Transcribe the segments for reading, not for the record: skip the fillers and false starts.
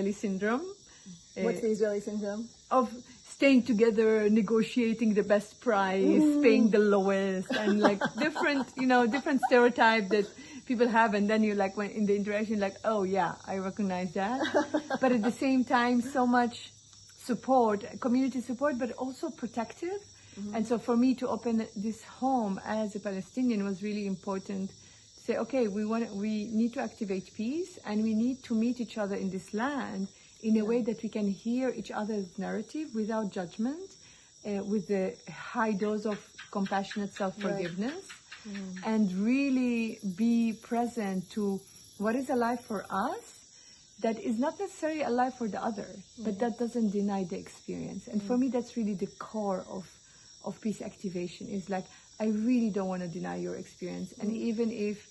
Israeli syndrome. What's the Israeli syndrome? Of staying together, negotiating the best price, paying the lowest, and like different stereotype that people have. And then you like when in the interaction, like, oh yeah, I recognize that. But at the same time, so much support, community support, but also protective. And so for me to open this home as a Palestinian was really important. Say, okay, we need to activate peace, and we need to meet each other in this land in a way that we can hear each other's narrative without judgment, with a high dose of compassionate self-forgiveness, and really be present to what is alive for us that is not necessarily alive for the other, but that doesn't deny the experience. And for me, that's really the core of peace activation, is like, I really don't want to deny your experience. And even if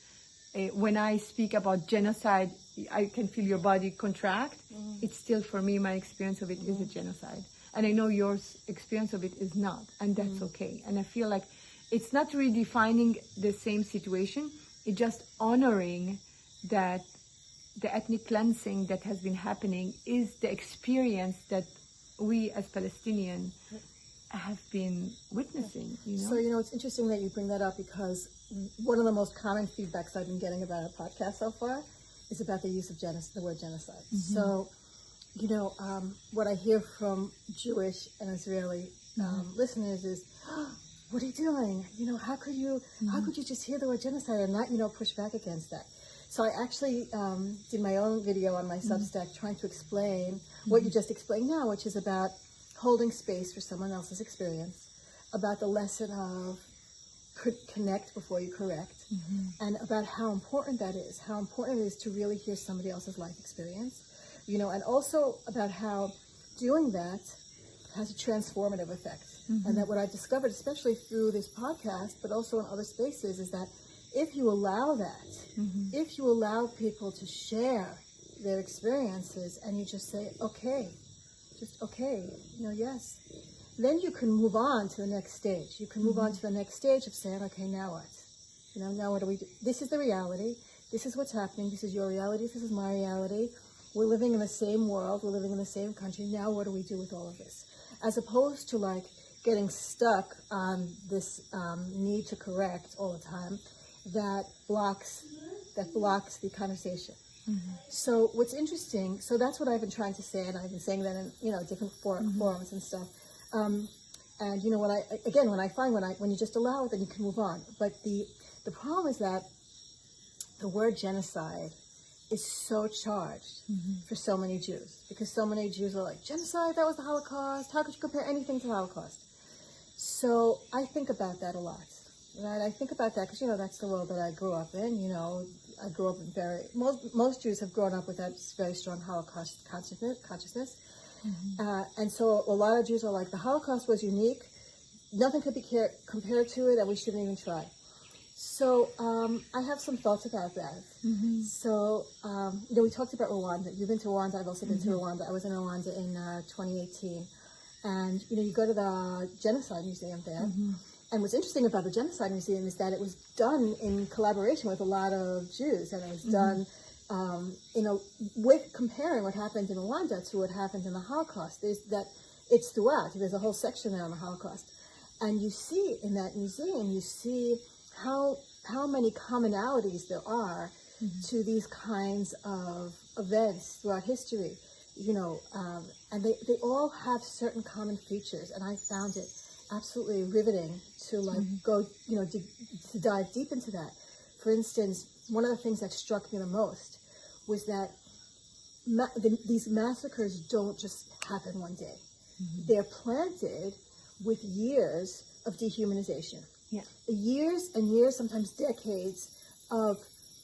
when I speak about genocide, I can feel your body contract, it's still, for me, my experience of it is a genocide. And I know your experience of it is not, and that's okay. And I feel like it's not redefining the same situation, it's just honoring that the ethnic cleansing that has been happening is the experience that we as Palestinians have been witnessing, So, it's interesting that you bring that up, because one of the most common feedbacks I've been getting about our podcast so far is about the use of the word genocide. So, what I hear from Jewish and Israeli listeners is, what are you doing? How could you just hear the word genocide and not, push back against that? So I actually did my own video on my Substack trying to explain what you just explained now, which is about holding space for someone else's experience, about the lesson of connect before you correct, and about how important that is, how important it is to really hear somebody else's life experience, and also about how doing that has a transformative effect. And that what I've discovered, especially through this podcast, but also in other spaces, is that if you allow that, if you allow people to share their experiences and you just say, okay, yes, then you can move on to the next stage. You can move on to the next stage of saying, okay, now what? Now what do we do? This is the reality. This is what's happening. This is your reality. This is my reality. We're living in the same world. We're living in the same country. Now what do we do with all of this? As opposed to like getting stuck on this need to correct all the time that blocks the conversation. So what's interesting, so that's what I've been trying to say, and I've been saying that in different forums and stuff. And when I find when you just allow it, then you can move on. But the problem is that the word genocide is so charged for so many Jews, because so many Jews are like, genocide, that was the Holocaust. How could you compare anything to the Holocaust? So I think about that a lot. Right, I think about that because that's the world that I grew up in. I grew up in most Jews have grown up with that very strong Holocaust consciousness, and so a lot of Jews are like, the Holocaust was unique, nothing could be compared to it, and we shouldn't even try. So I have some thoughts about that. So we talked about Rwanda. You've been to Rwanda. I've also been to Rwanda. I was in Rwanda in 2018, and you go to the Genocide Museum there. And what's interesting about the Genocide Museum is that it was done in collaboration with a lot of Jews, and it was done, with comparing what happened in Rwanda to what happened in the Holocaust. It's throughout. There's a whole section there on the Holocaust, and you see in that museum, you see how many commonalities there are to these kinds of events throughout history, and they all have certain common features, and I found it absolutely riveting to go, to dive deep into that. For instance, one of the things that struck me the most was that these massacres don't just happen one day. They're planted with years of dehumanization. Years and years, sometimes decades of,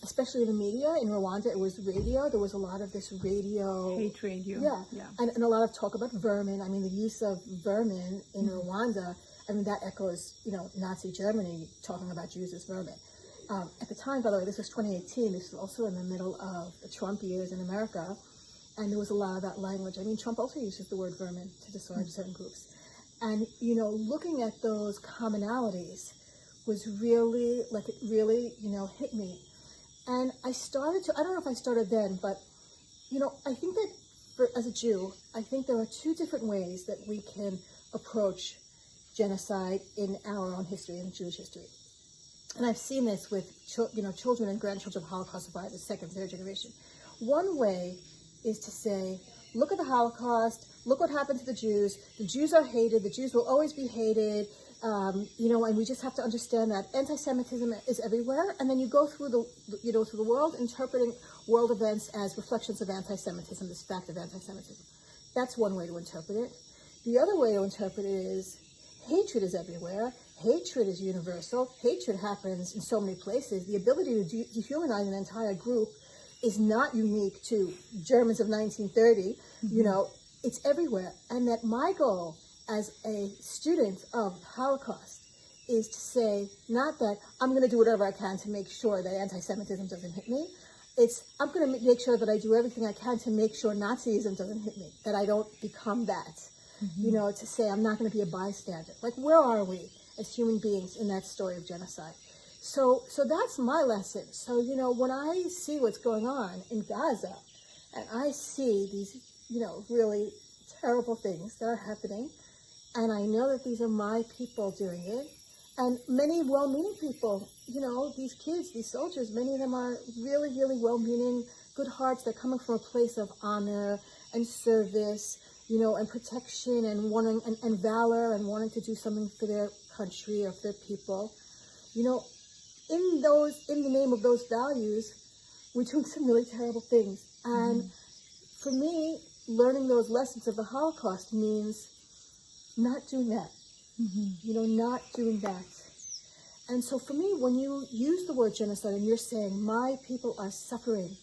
especially in the media. In Rwanda, it was radio. There was a lot of this radio. Hate radio. And a lot of talk about vermin. I mean, the use of vermin in Rwanda, that echoes, Nazi Germany talking about Jews as vermin. At the time, by the way, this was 2018. This was also in the middle of the Trump years in America. And there was a lot of that language. Trump also uses the word vermin to describe certain groups. And, looking at those commonalities was really, hit me. And I started to, I don't know if I started then, but, I think that as a Jew, I think there are two different ways that we can approach genocide in our own history, in Jewish history. And I've seen this with children and grandchildren of Holocaust survivors, second, third generation. One way is to say, look at the Holocaust, look what happened to the Jews. The Jews are hated, the Jews will always be hated, and we just have to understand that anti-Semitism is everywhere. And then you go through the world interpreting world events as reflections of anti-Semitism, this fact of anti-Semitism. That's one way to interpret it. The other way to interpret it is hatred is everywhere. Hatred is universal. Hatred happens in so many places. The ability to dehumanize an entire group is not unique to Germans of 1930. It's everywhere. And that my goal as a student of Holocaust is to say, not that I'm going to do whatever I can to make sure that anti-Semitism doesn't hit me. It's, I'm going to make sure that I do everything I can to make sure Nazism doesn't hit me, that I don't become that. To say I'm not going to be a bystander. Like, where are we as human beings in that story of genocide? So that's my lesson. So, when I see what's going on in Gaza, and I see these, really terrible things that are happening, and I know that these are my people doing it, and many well-meaning people, these kids, these soldiers, many of them are really, really well-meaning, good hearts. They're coming from a place of honor and service, and protection and wanting and valor and wanting to do something for their country or for their people. In the name of those values, we're doing some really terrible things. And for me, learning those lessons of the Holocaust means not doing that. Not doing that. And so for me, when you use the word genocide and you're saying, my people are suffering,